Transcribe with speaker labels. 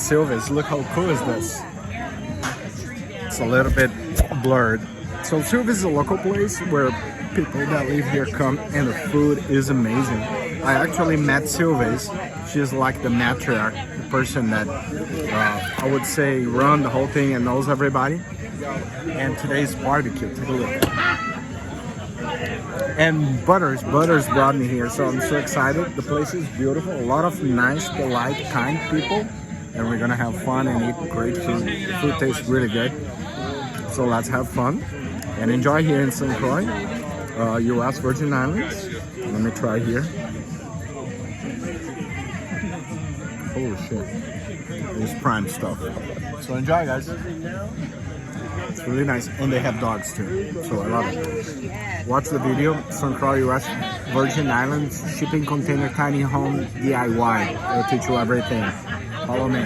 Speaker 1: Silvia's. Look how cool is this. It's a little bit blurred. So Silvia's is a local place where people that live here come, and the food is amazing. I actually met Silvia's. She's like the matriarch, the person that I would say run the whole thing and knows everybody. And today's barbecue, take a look. And Butters brought me here, so I'm so excited. The place is beautiful, a lot of nice, polite, kind people, and we're gonna have fun and eat great food. The food tastes really good, so let's have fun and enjoy here in St. Croix, US Virgin Islands. Let me try here. Holy shit, it's prime stuff. So enjoy, guys. It's really nice, and they have dogs too, so I love it. Watch the video. St. Croix, US Virgin Islands, shipping container, tiny home, DIY. It'll teach you everything. Follow me.